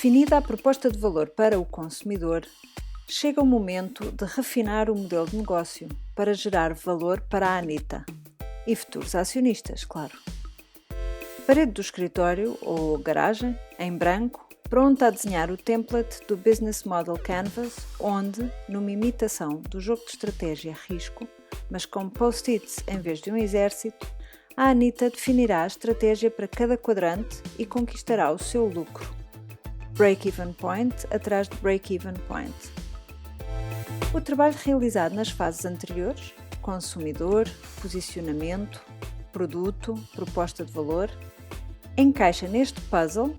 Definida a proposta de valor para o consumidor, chega o momento de refinar o modelo de negócio para gerar valor para a Anitta e futuros acionistas, claro. Parede do escritório ou garagem, em branco, pronta a desenhar o template do Business Model Canvas, onde, numa imitação do jogo de estratégia risco, mas com post-its em vez de um exército, a Anitta definirá a estratégia para cada quadrante e conquistará o seu lucro. Break-even point atrás de break-even point. O trabalho realizado nas fases anteriores, consumidor, posicionamento, produto, proposta de valor, encaixa neste puzzle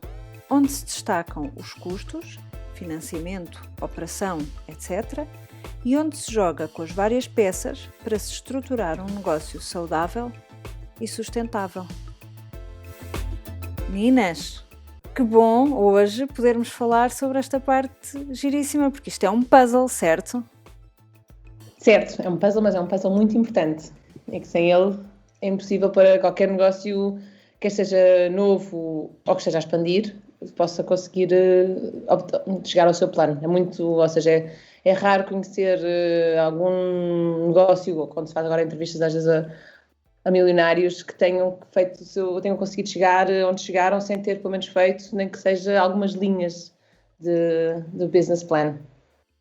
onde se destacam os custos, financiamento, operação, etc., e onde se joga com as várias peças para se estruturar um negócio saudável e sustentável. Meninas, que bom hoje podermos falar sobre esta parte giríssima, porque isto é um puzzle, certo? Certo, é um puzzle, mas é um puzzle muito importante. É que sem ele é impossível para qualquer negócio, quer seja novo ou que esteja a expandir, possa conseguir chegar ao seu plano. Ou seja, é raro conhecer algum negócio, ou quando se faz agora entrevistas às vezes a milionários que tenham conseguido chegar onde chegaram sem ter pelo menos feito, nem que seja algumas linhas do business plan.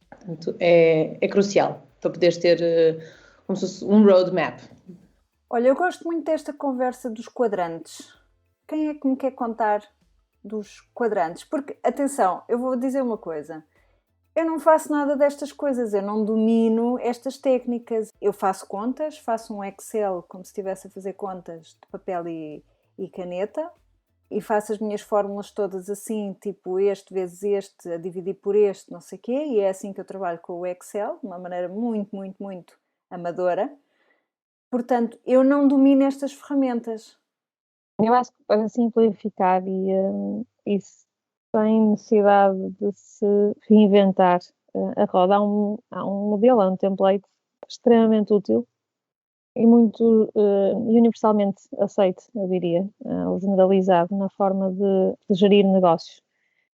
Portanto, é crucial para poderes ter como se fosse um roadmap. Olha, eu gosto muito desta conversa dos quadrantes. Quem é que me quer contar dos quadrantes? Porque, atenção, eu vou dizer uma coisa. Eu não faço nada destas coisas, eu não domino estas técnicas. Eu faço contas, faço um Excel como se estivesse a fazer contas de papel e caneta e faço as minhas fórmulas todas assim, tipo este vezes este, a dividir por este, não sei o quê, e é assim que eu trabalho com o Excel, de uma maneira muito, muito, muito amadora. Portanto, eu não domino estas ferramentas. Eu acho que para simplificar e sem necessidade de se reinventar a roda, há um modelo, há um template extremamente útil e muito universalmente aceito, eu diria, ou generalizado na forma de gerir negócios,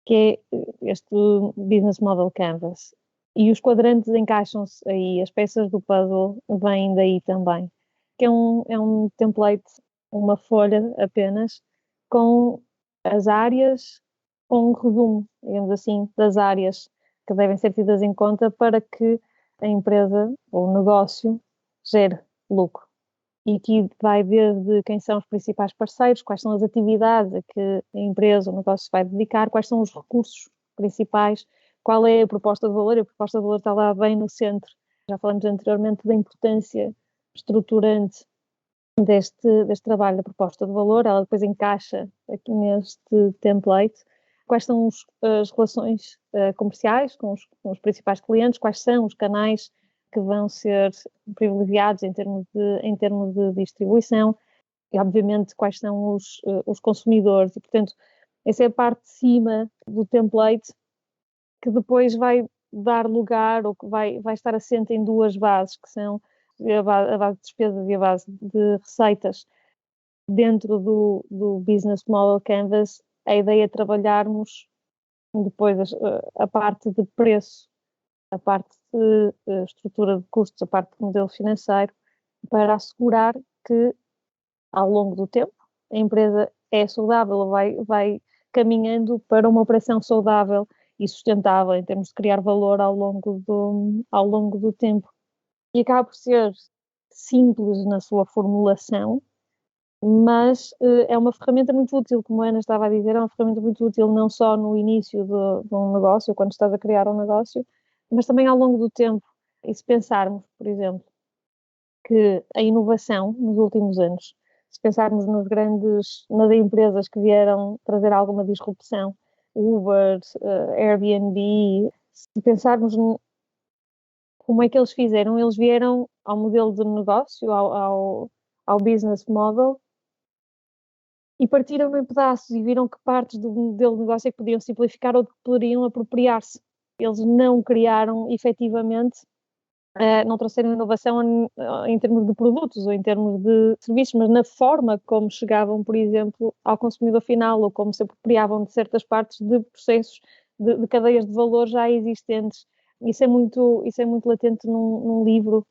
que é este Business Model Canvas. E os quadrantes encaixam-se aí, as peças do puzzle vêm daí também, que é um template, uma folha apenas, com as áreas, com um resumo, digamos assim, das áreas que devem ser tidas em conta para que a empresa ou o negócio gere lucro. E aqui vai desde quem são os principais parceiros, quais são as atividades a que a empresa, o negócio vai dedicar, quais são os recursos principais, qual é a proposta de valor. A proposta de valor está lá bem no centro. Já falamos anteriormente da importância estruturante deste trabalho da proposta de valor. Ela depois encaixa aqui neste template. Quais são as relações comerciais com os principais clientes, quais são os canais que vão ser privilegiados em termos de distribuição e, obviamente, quais são os consumidores. E, portanto, essa é a parte de cima do template que depois vai dar lugar ou que vai estar assente em duas bases, que são a base de despesas e a base de receitas. Dentro do Business Model Canvas, a ideia é trabalharmos depois a parte de preço, a parte de estrutura de custos, a parte de modelo financeiro, para assegurar que, ao longo do tempo, a empresa é saudável, vai caminhando para uma operação saudável e sustentável em termos de criar valor ao longo do tempo. E acaba por ser simples na sua formulação, mas é uma ferramenta muito útil, como a Ana estava a dizer, é uma ferramenta muito útil não só no início de um negócio, quando estás a criar um negócio, mas também ao longo do tempo. E se pensarmos, por exemplo, que a inovação nos últimos anos, se pensarmos nas empresas que vieram trazer alguma disrupção, Uber, Airbnb, se pensarmos como é que eles fizeram, eles vieram ao modelo de negócio, ao business model, e partiram em pedaços e viram que partes do modelo de negócio é que podiam simplificar ou que poderiam apropriar-se. Eles não criaram, efetivamente, não trouxeram inovação em termos de produtos ou em termos de serviços, mas na forma como chegavam, por exemplo, ao consumidor final ou como se apropriavam de certas partes de processos de cadeias de valor já existentes. Isso é muito latente num livro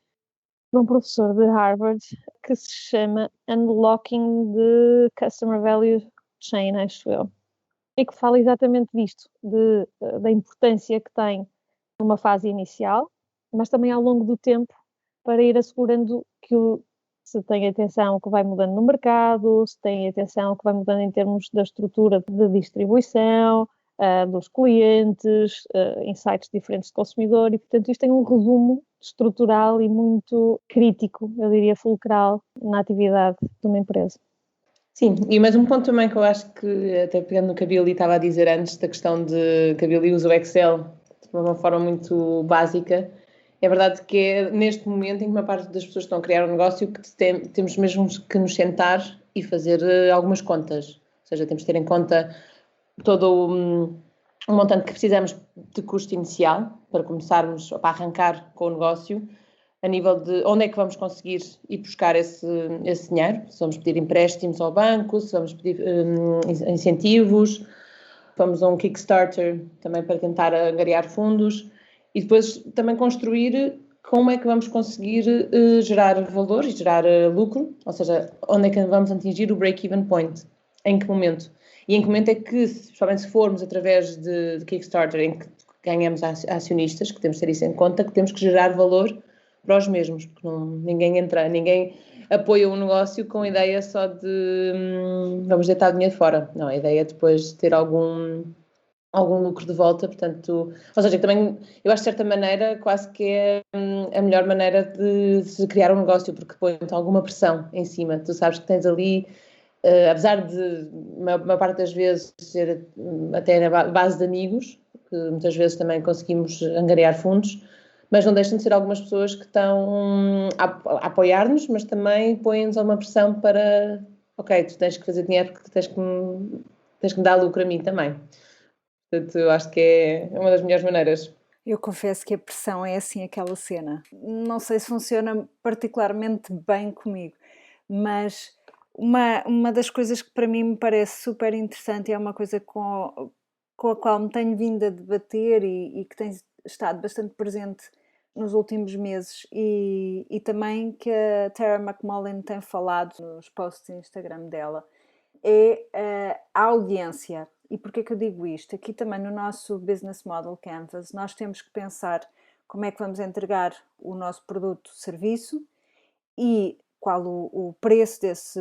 de um professor de Harvard que se chama Unlocking the Customer Value Chain, acho eu, e que fala exatamente disto, da importância que tem numa fase inicial, mas também ao longo do tempo, para ir assegurando que se tem atenção que vai mudando no mercado, se tem atenção que vai mudando em termos da estrutura de distribuição, dos clientes, insights diferentes do consumidor, e portanto isto tem um resumo estrutural e muito crítico, eu diria fulcral, na atividade de uma empresa. Sim, e mais um ponto também que eu acho que, até pegando no que a Billy estava a dizer antes, da questão de que a Billy usa o Excel de uma forma muito básica, é verdade que é neste momento em que uma parte das pessoas estão a criar um negócio que temos mesmo que nos sentar e fazer algumas contas, ou seja, temos que ter em conta todo o montante que precisamos de custo inicial para começarmos, para arrancar com o negócio, a nível de onde é que vamos conseguir ir buscar esse dinheiro, se vamos pedir empréstimos ao banco, se vamos pedir incentivos, vamos a um Kickstarter também para tentar angariar fundos, e depois também construir como é que vamos conseguir gerar valor e gerar lucro, ou seja, onde é que vamos atingir o break-even point, em que momento. E em que momento é que, especialmente se formos através de Kickstarter, em que ganhamos acionistas, que temos de ter isso em conta, que temos que gerar valor para os mesmos, porque ninguém apoia um negócio com a ideia só de vamos deitar dinheiro fora. Não, a ideia é depois ter algum lucro de volta, portanto, ou seja, também eu acho de certa maneira quase que é a melhor maneira de se criar um negócio, porque põe-te alguma pressão em cima, tu sabes que tens ali, apesar de uma parte das vezes ser até na base de amigos, que muitas vezes também conseguimos angariar fundos, mas não deixam de ser algumas pessoas que estão a apoiar-nos, mas também põem-nos a uma pressão para, ok, tu tens que fazer dinheiro porque tens que me dar lucro a mim também. Portanto, eu acho que é uma das melhores maneiras. Eu confesso que a pressão é assim aquela cena. Não sei se funciona particularmente bem comigo, mas uma das coisas que para mim me parece super interessante e é uma coisa com a qual me tenho vindo a debater e que tem estado bastante presente nos últimos meses e também que a Tara McMullin tem falado nos posts do Instagram dela, é a audiência. E porquê que eu digo isto? Aqui também no nosso Business Model Canvas nós temos que pensar como é que vamos entregar o nosso produto-serviço e qual o preço desse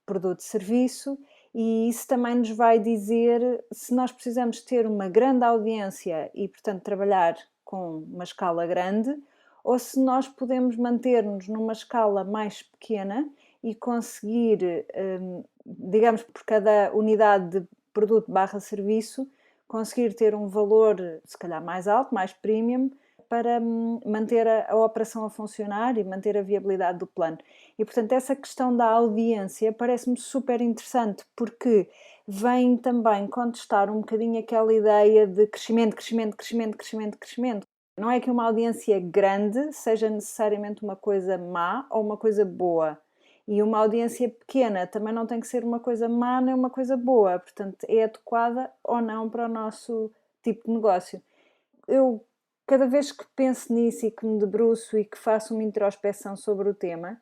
produto-serviço, e isso também nos vai dizer se nós precisamos ter uma grande audiência e, portanto, trabalhar com uma escala grande, ou se nós podemos manter-nos numa escala mais pequena e conseguir, digamos, por cada unidade de produto / serviço, conseguir ter um valor, se calhar mais alto, mais premium, para manter a operação a funcionar e manter a viabilidade do plano. E, portanto, essa questão da audiência parece-me super interessante, porque vem também contestar um bocadinho aquela ideia de crescimento, crescimento, crescimento, crescimento, crescimento. Não é que uma audiência grande seja necessariamente uma coisa má ou uma coisa boa. E uma audiência pequena também não tem que ser uma coisa má nem uma coisa boa. Portanto, é adequada ou não para o nosso tipo de negócio. Eu, cada vez que penso nisso e que me debruço e que faço uma introspeção sobre o tema,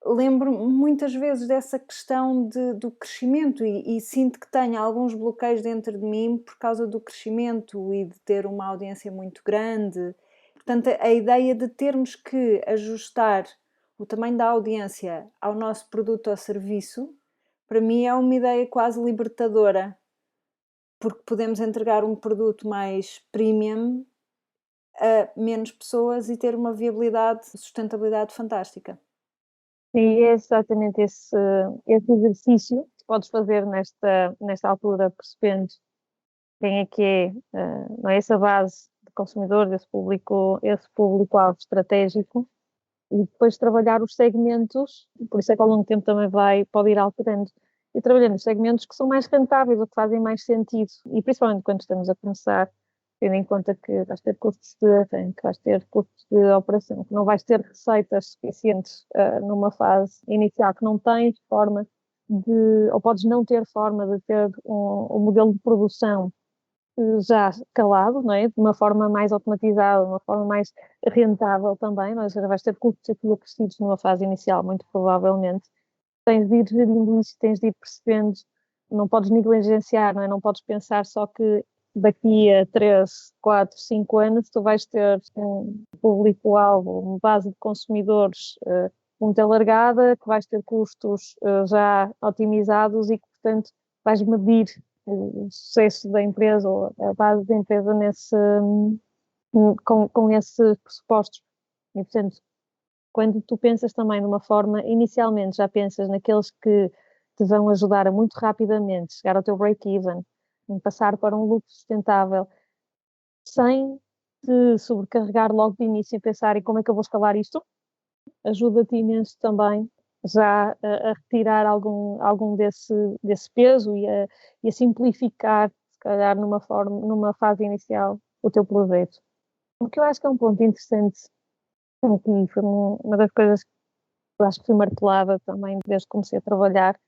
lembro-me muitas vezes dessa questão do crescimento e sinto que tenho alguns bloqueios dentro de mim por causa do crescimento e de ter uma audiência muito grande. Portanto, a ideia de termos que ajustar o tamanho da audiência ao nosso produto ou serviço, para mim é uma ideia quase libertadora, porque podemos entregar um produto mais premium a menos pessoas e ter uma viabilidade, sustentabilidade fantástica. E é exatamente esse exercício que podes fazer nesta altura, percebendo quem é que é, não é, essa base de consumidor, esse público-alvo estratégico, e depois trabalhar os segmentos, por isso é que ao longo do tempo também pode ir alterando, e trabalhando os segmentos que são mais rentáveis ou que fazem mais sentido, e principalmente quando estamos a começar, tendo em conta que vais ter custos de arranque, vais ter custos de operação, que não vais ter receitas suficientes numa fase inicial, que não tens forma ou podes não ter forma de ter um modelo de produção já escalado, não é? De uma forma mais automatizada, de uma forma mais rentável também, não é? Ou seja, vais ter custos aqui acrescidos numa fase inicial, muito provavelmente. Tens de ir gerindo isso, tens de ir percebendo, não podes negligenciar, não é? Não podes pensar só que daqui a 3, 4, 5 anos tu vais ter um público-alvo, uma base de consumidores muito alargada, que vais ter custos já otimizados e que, portanto, vais medir o sucesso da empresa ou a base da empresa com esses pressupostos. E, portanto, quando tu pensas também de uma forma, inicialmente já pensas naqueles que te vão ajudar a muito rapidamente chegar ao teu break-even, em passar para um lucro sustentável, sem te sobrecarregar logo de início e pensar em como é que eu vou escalar isto, ajuda-te imenso também já a retirar algum desse peso e a simplificar, se calhar, numa fase inicial, o teu projeto. O que eu acho que é um ponto interessante, que foi uma das coisas que eu acho que fui martelada também desde que comecei a trabalhar,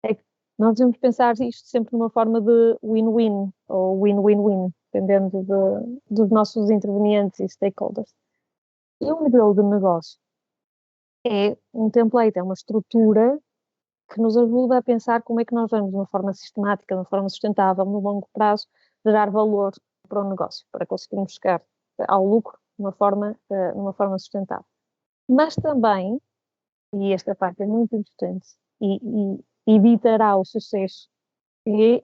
é que nós devemos pensar isto sempre numa forma de win-win ou win-win-win, dependendo dos nossos intervenientes e stakeholders. E o modelo de negócio é um template, é uma estrutura que nos ajuda a pensar como é que nós vamos, de uma forma sistemática, de uma forma sustentável, no longo prazo, gerar valor para o negócio, para conseguirmos chegar ao lucro de uma forma sustentável. Mas também, e esta parte é muito importante, e ditará o sucesso, é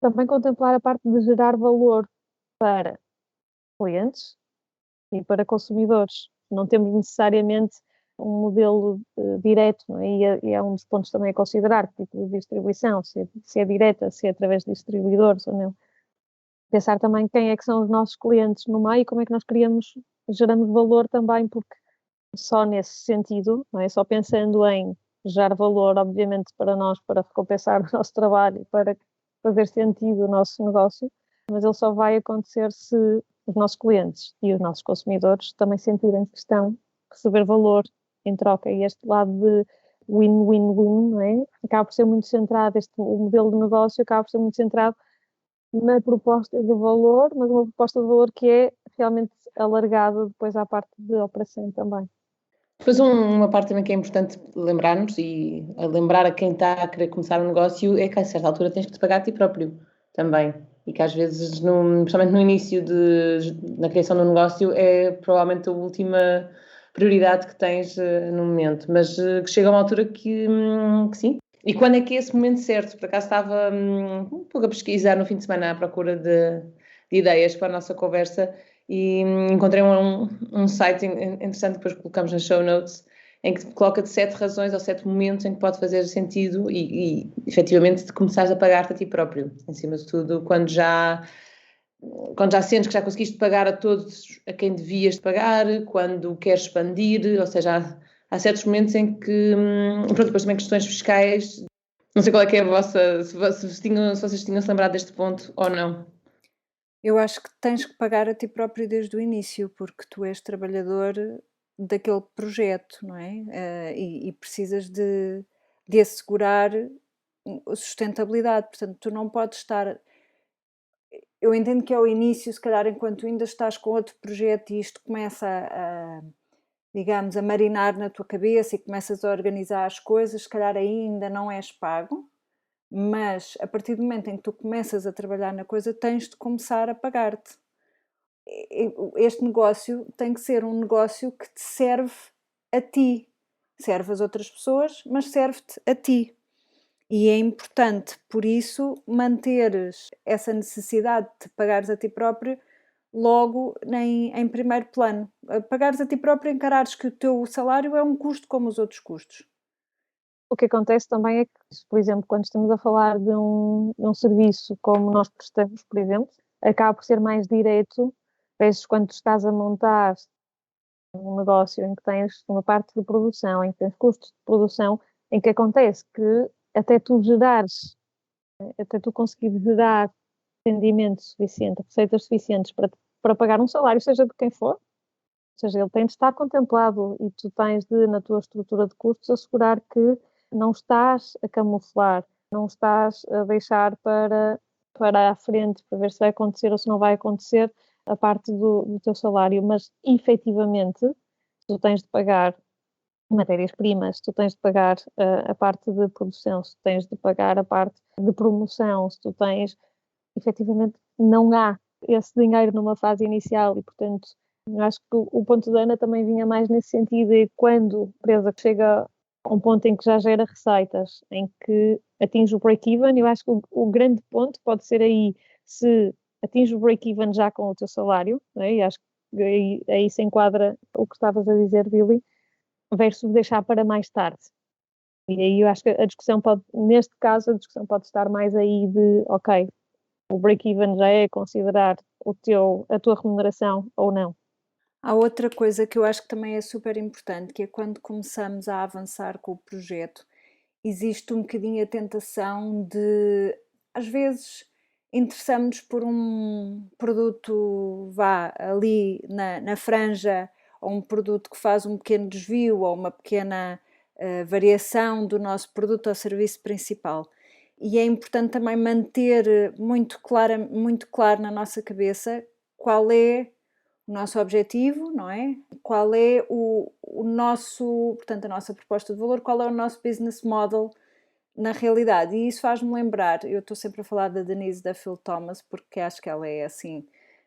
também contemplar a parte de gerar valor para clientes e para consumidores. Não temos necessariamente um modelo direto, não é? E é um dos pontos também a considerar, tipo de distribuição, se é direta, se é através de distribuidores ou não. Pensar também quem é que são os nossos clientes no meio e como é que nós geramos valor também, porque só nesse sentido, não é? Só pensando em gerar valor, obviamente, para nós, para recompensar o nosso trabalho, para fazer sentido o nosso negócio, mas ele só vai acontecer se os nossos clientes e os nossos consumidores também sentirem que estão a receber valor em troca. E este lado de win-win-win, não é? Acaba por ser muito centrado, o modelo de negócio acaba por ser muito centrado na proposta de valor, mas uma proposta de valor que é realmente alargada depois à parte de operação também. Depois uma parte também que é importante lembrarmos e a lembrar a quem está a querer começar um negócio é que a certa altura tens que te pagar a ti próprio também. E que às vezes, principalmente no início na criação do negócio, é provavelmente a última prioridade que tens no momento. Mas que chega a uma altura que sim. E quando é que é esse momento certo? Por acaso estava um pouco a pesquisar no fim de semana à procura de ideias para a nossa conversa e encontrei um site interessante que depois colocamos nas show notes, em que coloca de 7 razões ou 7 momentos em que pode fazer sentido e efetivamente de começares a pagar-te a ti próprio, em cima de tudo, quando já sentes que já conseguiste pagar a todos a quem devias pagar, quando queres expandir, ou seja, há certos momentos em que, pronto, depois também questões fiscais, não sei qual é que é a vossa, se vocês tinham se lembrado deste ponto ou não. Eu acho que tens que pagar a ti próprio desde o início, porque tu és trabalhador daquele projeto, não é? E precisas de assegurar a sustentabilidade. Portanto, tu não podes estar. Eu entendo que ao início, se calhar, enquanto ainda estás com outro projeto e isto começa digamos, a marinar na tua cabeça e começas a organizar as coisas, se calhar ainda não és pago. Mas a partir do momento em que tu começas a trabalhar na coisa, tens de começar a pagar-te. Este negócio tem que ser um negócio que te serve a ti. Serve às outras pessoas, mas serve-te a ti. E é importante, por isso, manteres essa necessidade de te pagares a ti próprio logo em primeiro plano. Pagares a ti próprio, encarares que o teu salário é um custo como os outros custos. O que acontece também é que, por exemplo, quando estamos a falar de um serviço como nós prestamos, por exemplo, acaba por ser mais direto, vezes quando estás a montar um negócio em que tens uma parte de produção, em que tens custos de produção, em que acontece que até tu conseguires gerar rendimento suficiente, receitas suficientes para pagar um salário, seja de quem for, ou seja, ele tem de estar contemplado e tu tens de, na tua estrutura de custos, assegurar que não estás a camuflar, não estás a deixar para para a frente para ver se vai acontecer ou se não vai acontecer a parte do teu salário, mas efetivamente tu tens de pagar matérias-primas, tu tens de pagar a parte de produção, se tu tens de pagar a parte de promoção, se tu tens, efetivamente, não há esse dinheiro numa fase inicial e, portanto, acho que o ponto da Ana também vinha mais nesse sentido de quando a empresa chega a um ponto em que já gera receitas, em que atinge o break-even, eu acho que o grande ponto pode ser aí se atinge o break-even já com o teu salário, né? E acho que aí se enquadra o que estavas a dizer, Billy, versus deixar para mais tarde. E aí eu acho que a discussão pode, neste caso, a discussão pode estar mais aí de, ok, o break-even já é considerar a tua remuneração ou não. Há outra coisa que eu acho que também é super importante, que é quando começamos a avançar com o projeto, existe um bocadinho a tentação de, às vezes, interessamos por um produto, vá ali na franja, ou um produto que faz um pequeno desvio, ou uma pequena variação do nosso produto ou serviço principal. E é importante também manter muito claro na nossa cabeça qual é o nosso objetivo, não é? Qual é o nosso, portanto, a nossa proposta de valor, qual é o nosso business model na realidade. E isso faz-me lembrar, eu estou sempre a falar da Denise Duffield Thomas, porque acho que ela é, assim,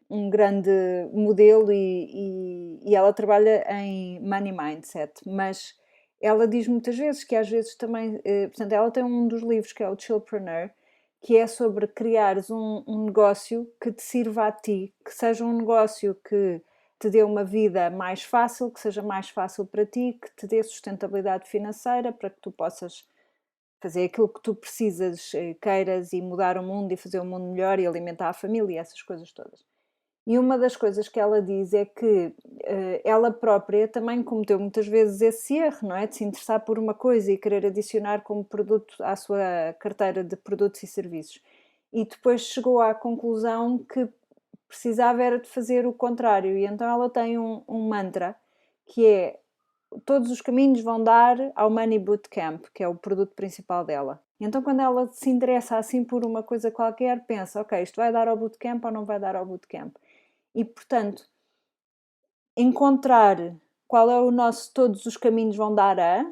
um grande modelo e ela trabalha em Money Mindset, mas ela diz muitas vezes que às vezes também, portanto, ela tem um dos livros que é o Chillpreneur, que é sobre criares um negócio que te sirva a ti, que seja um negócio que te dê uma vida mais fácil, que seja mais fácil para ti, que te dê sustentabilidade financeira para que tu possas fazer aquilo que tu precisas, queiras e mudar o mundo e fazer o mundo melhor e alimentar a família, essas coisas todas. E uma das coisas que ela diz é que ela própria também cometeu muitas vezes esse erro, não é? De se interessar por uma coisa e querer adicionar como produto à sua carteira de produtos e serviços. E depois chegou à conclusão que precisava era de fazer o contrário. E então ela tem um mantra que é: todos os caminhos vão dar ao Money Bootcamp, que é o produto principal dela. E então quando ela se interessa assim por uma coisa qualquer, pensa, ok, isto vai dar ao bootcamp ou não vai dar ao bootcamp? E, portanto, encontrar qual é o nosso todos os caminhos vão dar a,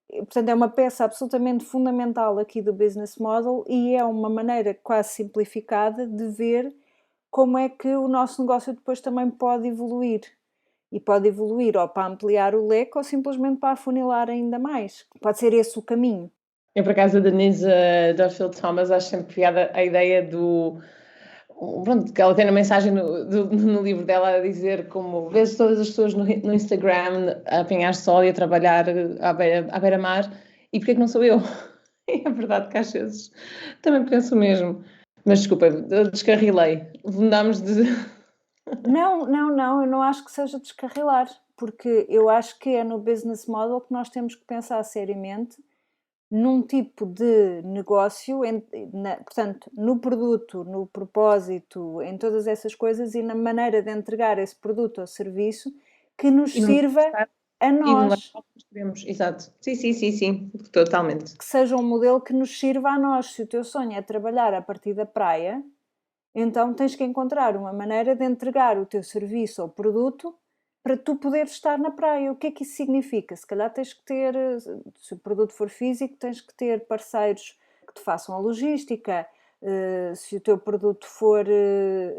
portanto, é uma peça absolutamente fundamental aqui do business model e é uma maneira quase simplificada de ver como é que o nosso negócio depois também pode evoluir. E pode evoluir ou para ampliar o leque ou simplesmente para afunilar ainda mais. Pode ser esse o caminho. Eu, por acaso, a Denise Duffield Thomas, acho sempre piada a ideia do... Pronto, que ela tem na mensagem no livro dela a dizer como vês todas as pessoas no Instagram a apanhar sol e a trabalhar à beira-mar e porque é que não sou eu? É verdade que às vezes também penso o mesmo. Mas desculpa, descarrilei. Mudámos de... Não, eu não acho que seja descarrilar, porque eu acho que é no business model que nós temos que pensar seriamente num tipo de negócio, portanto, no produto, no propósito, em todas essas coisas e na maneira de entregar esse produto ou serviço que nos sirva a nós. Exato. Sim, totalmente. Que seja um modelo que nos sirva a nós. Se o teu sonho é trabalhar a partir da praia, então tens que encontrar uma maneira de entregar o teu serviço ou produto para tu poderes estar na praia. O que é que isso significa? Se calhar tens que ter, se o produto for físico, tens que ter parceiros que te façam a logística. Se o teu produto for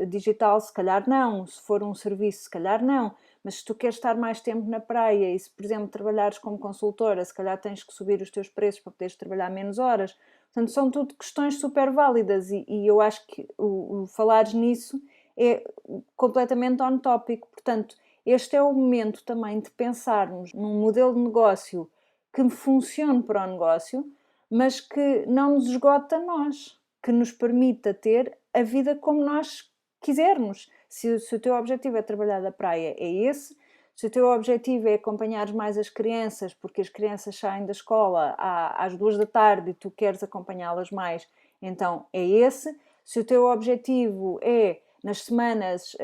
digital, se calhar não. Se for um serviço, se calhar não. Mas se tu queres estar mais tempo na praia e se, por exemplo, trabalhares como consultora, se calhar tens que subir os teus preços para poderes trabalhar menos horas. Portanto, são tudo questões super válidas e eu acho que o falares nisso é completamente on topic. Portanto, este é o momento também de pensarmos num modelo de negócio que funcione para o negócio, mas que não nos esgote a nós, que nos permita ter a vida como nós quisermos. Se o teu objetivo é trabalhar da praia, é esse. Se o teu objetivo é acompanhar mais as crianças, porque as crianças saem da escola às 2 da tarde e tu queres acompanhá-las mais, então é esse. Se o teu objetivo é nas semanas,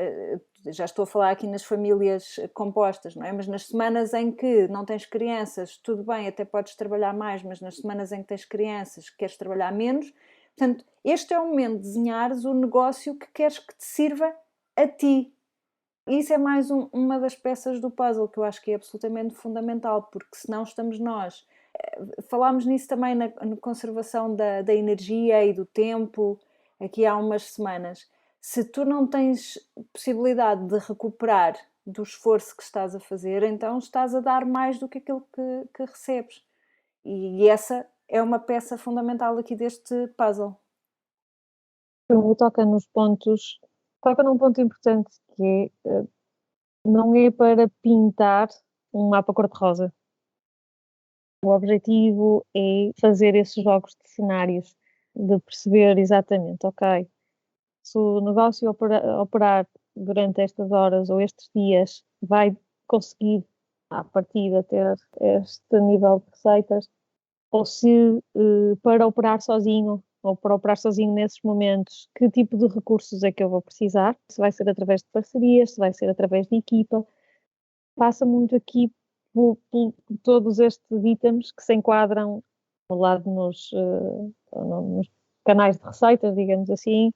já estou a falar aqui nas famílias compostas, não é? Mas nas semanas em que não tens crianças, tudo bem, até podes trabalhar mais, mas nas semanas em que tens crianças, queres trabalhar menos, Portanto, este é o momento de desenhares o negócio que queres que te sirva a ti. E isso é mais uma das peças do puzzle que eu acho que é absolutamente fundamental, porque senão estamos nós. Falámos nisso também na conservação da energia e do tempo, aqui há umas semanas. Se tu não tens possibilidade de recuperar do esforço que estás a fazer, então estás a dar mais do que aquilo que recebes. E essa é uma peça fundamental aqui deste puzzle. Toca nos pontos, toca num ponto importante que é, não é para pintar um mapa cor-de-rosa. O objetivo é fazer esses jogos de cenários, de perceber exatamente, ok, se o negócio operar durante estas horas ou estes dias vai conseguir, à partida, ter este nível de receitas, ou se para operar sozinho, ou para operar sozinho nesses momentos, que tipo de recursos é que eu vou precisar, se vai ser através de parcerias, se vai ser através de equipa. Passa muito aqui por todos estes itens que se enquadram ao lado nos canais de receitas, digamos assim,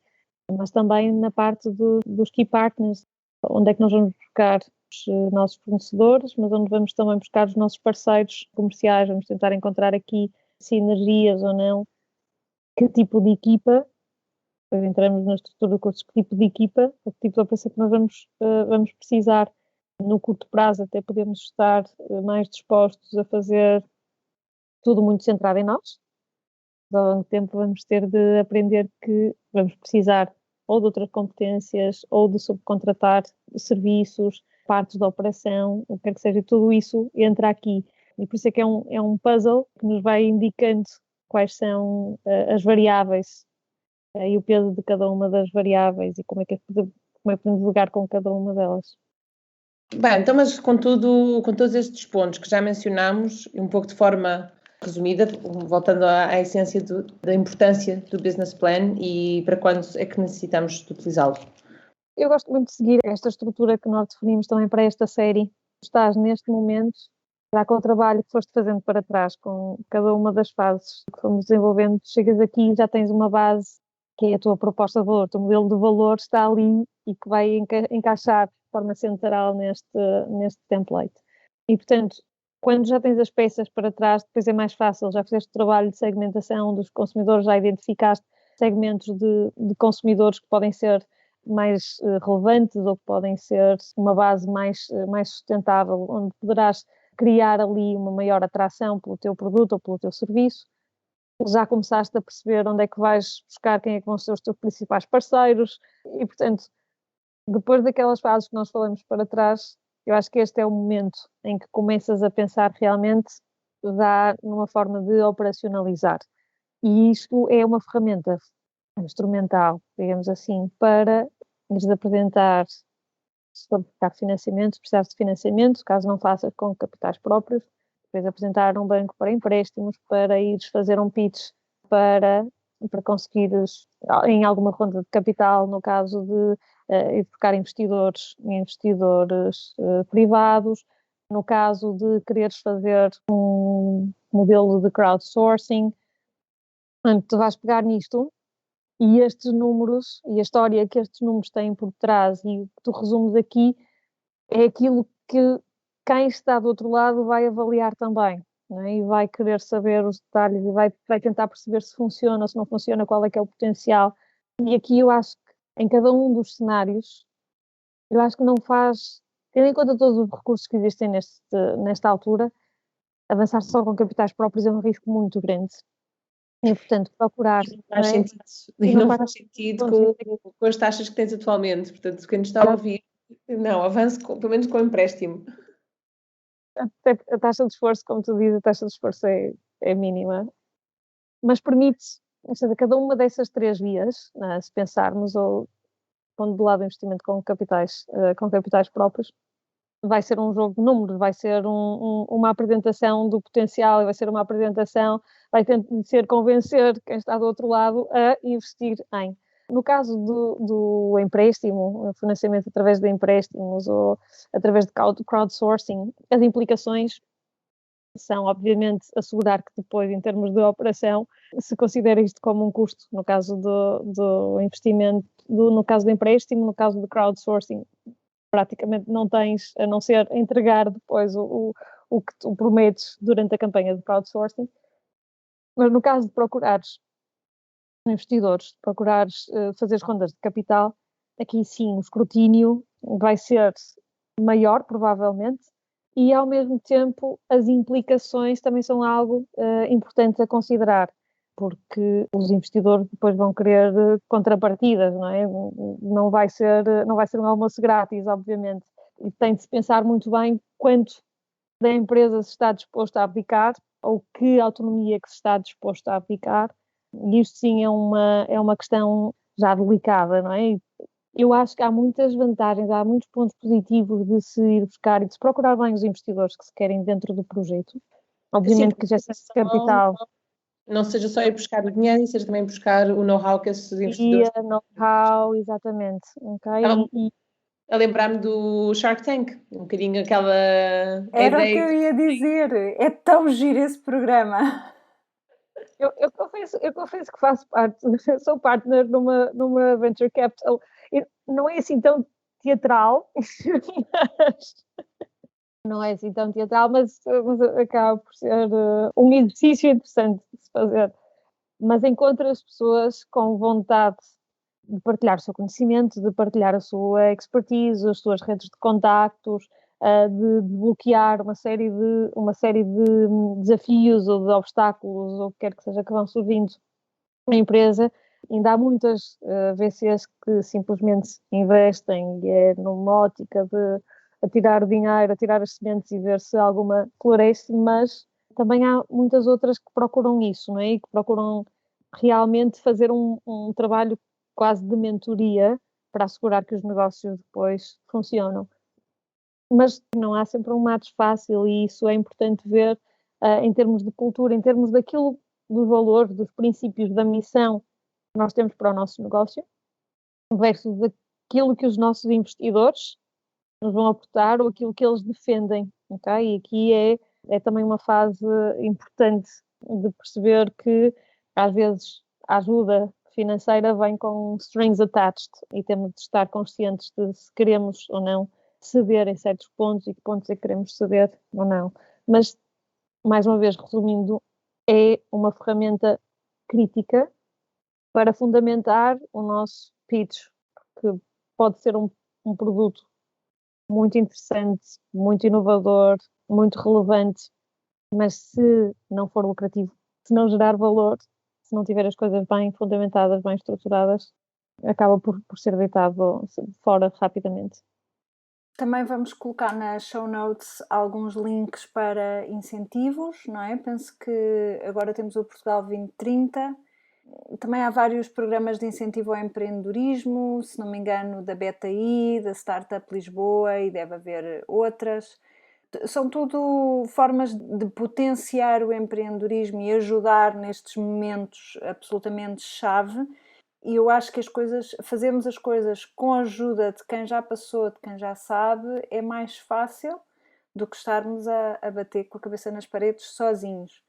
mas também na parte dos key partners, onde é que nós vamos buscar os nossos fornecedores, mas onde vamos também buscar os nossos parceiros comerciais, vamos tentar encontrar aqui sinergias ou não, que tipo de equipa, depois entramos na estrutura de cursos, que tipo de equipa, que tipo de operação que nós vamos precisar. No curto prazo até podemos estar mais dispostos a fazer tudo muito centrado em nós. Ao longo do tempo vamos ter de aprender que vamos precisar ou de outras competências, ou de subcontratar serviços, partes da operação, o que quer que seja, tudo isso entra aqui. E por isso é que é um puzzle que nos vai indicando quais são as variáveis e o peso de cada uma das variáveis e como é que podemos jogar com cada uma delas. Bem, então, mas com todos estes pontos que já mencionámos, um pouco de forma resumida, voltando à essência da importância do business plan e para quando é que necessitamos de utilizá-lo. Eu gosto muito de seguir esta estrutura que nós definimos também para esta série. Estás neste momento, já com o trabalho que foste fazendo para trás, com cada uma das fases que fomos desenvolvendo, chegas aqui e já tens uma base que é a tua proposta de valor, o teu modelo de valor está ali e que vai encaixar de forma central neste template. E, portanto, quando já tens as peças para trás, depois é mais fácil, já fizeste o trabalho de segmentação dos consumidores, já identificaste segmentos de consumidores que podem ser mais relevantes ou que podem ser uma base mais sustentável, onde poderás criar ali uma maior atração pelo teu produto ou pelo teu serviço. Já começaste a perceber onde é que vais buscar, quem é que vão ser os teus principais parceiros e, portanto, depois daquelas fases que nós falamos para trás, eu acho que este é o momento em que começas a pensar realmente já numa forma de operacionalizar. E isto é uma ferramenta instrumental, digamos assim, para lhes apresentar se for buscar financiamento, se precisares de financiamento, caso não faças com capitais próprios, depois apresentar um banco para empréstimos, para ires fazer um pitch para conseguires, em alguma ronda de capital, no caso de buscar investidores privados, no caso de quereres fazer um modelo de crowdsourcing. Portanto, tu vais pegar nisto e estes números, e a história que estes números têm por trás e o que tu resumes aqui é aquilo que quem está do outro lado vai avaliar também, não é? E vai querer saber os detalhes e vai tentar perceber se funciona ou se não funciona, qual é que é o potencial. E aqui eu acho que em cada um dos cenários, eu acho que não faz, tendo em conta todos os recursos que existem nesta altura, avançar só com capitais próprios é um risco muito grande. E, portanto, procurar... Não faz sentido com as taxas que tens atualmente. Portanto, quem nos está a ouvir, não, avance pelo menos com o empréstimo. A taxa de esforço, como tu dizes, a taxa de esforço é mínima. Mas permite, ou seja, cada uma dessas três vias, né, se pensarmos, ou pondo de lado o investimento com capitais próprios, vai ser um jogo de números, vai ser uma apresentação do potencial, vai ser uma apresentação, vai ter de ser convencer quem está do outro lado a investir em. No caso do empréstimo, o financiamento através de empréstimos ou através de crowdsourcing, as implicações são, obviamente, assegurar que depois, em termos de operação, se considera isto como um custo, no caso do investimento, no caso do empréstimo, no caso do crowdsourcing, praticamente não tens, a não ser entregar depois o que tu prometes durante a campanha de crowdsourcing. Mas no caso de procurares investidores, de procurares fazer rondas de capital, aqui sim o escrutínio vai ser maior, provavelmente, e ao mesmo tempo as implicações também são algo importante a considerar, porque os investidores depois vão querer contrapartidas, não é? Não vai ser um almoço grátis, obviamente, e tem de se pensar muito bem quanto da empresa se está disposto a abdicar ou que autonomia que se está disposto a abdicar, e isto sim é uma questão já delicada, não é? Eu acho que há muitas vantagens, há muitos pontos positivos de se ir buscar e de se procurar bem os investidores que se querem dentro do projeto. Obviamente que já seja capital. Não seja só ir buscar o dinheiro, seja também buscar o know-how que esses investidores têm. Know-how, exatamente. Okay? A lembrar-me do Shark Tank, um bocadinho aquela Era ideia. o que eu ia dizer, é tão giro esse programa. Eu confesso que faço parte, sou partner numa venture capital. Não é assim tão teatral, não é assim tão teatral, mas acaba por ser um exercício interessante de se fazer. Mas encontra as pessoas com vontade de partilhar o seu conhecimento, de partilhar a sua expertise, as suas redes de contactos, de bloquear uma série de desafios ou de obstáculos, ou o que quer que seja que vão surgindo na empresa. Ainda há muitas VCs que simplesmente investem e é numa ótica de atirar dinheiro, atirar as sementes e ver se alguma floresce, mas também há muitas outras que procuram isso, não é? E que procuram realmente fazer um trabalho quase de mentoria para assegurar que os negócios depois funcionam. Mas não há sempre um match fácil e isso é importante ver em termos de cultura, em termos daquilo, dos valores, dos princípios, da missão que nós temos para o nosso negócio, versus aquilo que os nossos investidores nos vão aportar ou aquilo que eles defendem, ok? E aqui é também uma fase importante de perceber que às vezes a ajuda financeira vem com strings attached e temos de estar conscientes de se queremos ou não ceder em certos pontos e que pontos é que queremos ceder ou não. Mas, mais uma vez, resumindo, é uma ferramenta crítica para fundamentar o nosso pitch, que pode ser um produto muito interessante, muito inovador, muito relevante, mas se não for lucrativo, se não gerar valor, se não tiver as coisas bem fundamentadas, bem estruturadas, acaba por ser deitado fora rapidamente. Também vamos colocar nas show notes alguns links para incentivos, não é? Penso que agora temos o Portugal 2030. Também há vários programas de incentivo ao empreendedorismo, se não me engano, da BetaI, da Startup Lisboa e deve haver outras. São tudo formas de potenciar o empreendedorismo e ajudar nestes momentos absolutamente chave. E eu acho que fazermos as coisas com a ajuda de quem já passou, de quem já sabe, é mais fácil do que estarmos a bater com a cabeça nas paredes sozinhos.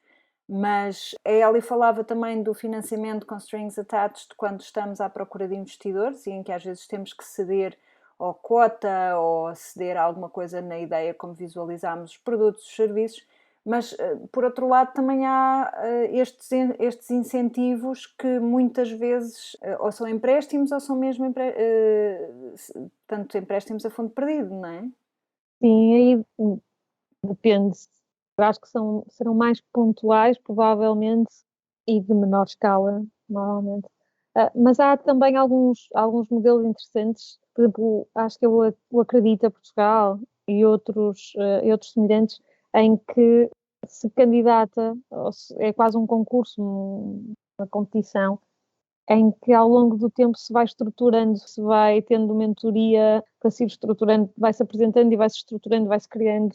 Mas a Ellie falava também do financiamento com strings attached quando estamos à procura de investidores e em que às vezes temos que ceder ou cota ou ceder alguma coisa na ideia como visualizamos os produtos, os serviços. Mas, por outro lado, também há estes incentivos que muitas vezes ou são empréstimos ou são mesmo tanto empréstimos a fundo perdido, não é? Sim, aí depende. Eu acho que serão mais pontuais, provavelmente, e de menor escala, normalmente. Mas há também alguns modelos interessantes. Por exemplo, acho que o Acredita Portugal e outros semelhantes, em que se candidata, é quase um concurso, uma competição, em que ao longo do tempo se vai estruturando, se vai tendo mentoria para se ir estruturando, vai-se apresentando e vai-se estruturando, vai-se criando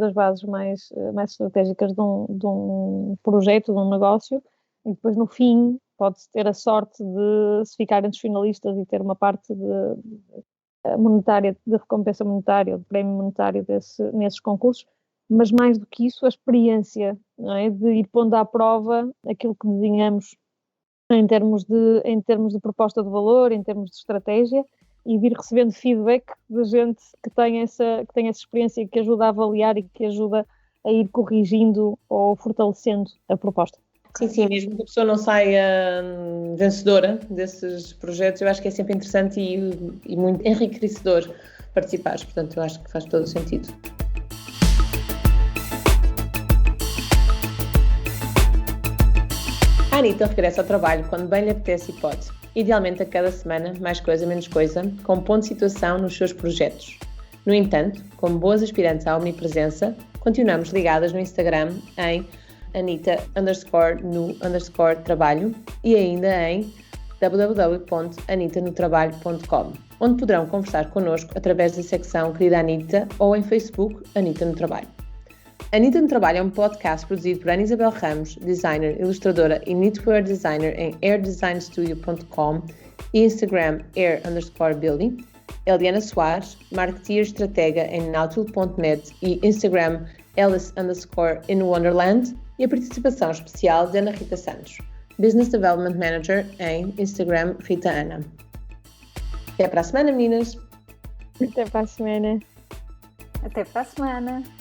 as bases mais estratégicas de um projeto, de um negócio, e depois no fim pode-se ter a sorte de se ficar entre os finalistas e ter uma parte monetária, de recompensa monetária, de prémio monetário nesses concursos, mas mais do que isso, a experiência, não é? De ir pondo à prova aquilo que desenhamos em termos de proposta de valor, em termos de estratégia, e de ir recebendo feedback de gente que tem essa experiência, que ajuda a avaliar e que ajuda a ir corrigindo ou fortalecendo a proposta. Sim, mesmo que a pessoa não saia vencedora desses projetos, eu acho que é sempre interessante e muito enriquecedor participares, portanto eu acho que faz todo o sentido. A Anitta regressa ao trabalho quando bem lhe apetece e pode. Idealmente a cada semana, mais coisa, menos coisa, com um ponto de situação nos seus projetos. No entanto, como boas aspirantes à omnipresença, continuamos ligadas no Instagram em Anita_no_trabalho e ainda em www.anitanotrabalho.com, onde poderão conversar connosco através da secção Querida Anitta ou em Facebook Anitta no Trabalho. Anitta no Trabalho é um podcast produzido por Ana Isabel Ramos, designer, ilustradora e knitwear designer em airdesignstudio.com e Instagram air_building, Eliana Soares, marketeer estratega em nautil.net e Instagram Alice_in Wonderland, e a participação especial de Ana Rita Santos, Business Development Manager em Instagram Rita Ana. Até para a semana, meninas! Até para a semana! Até para a semana!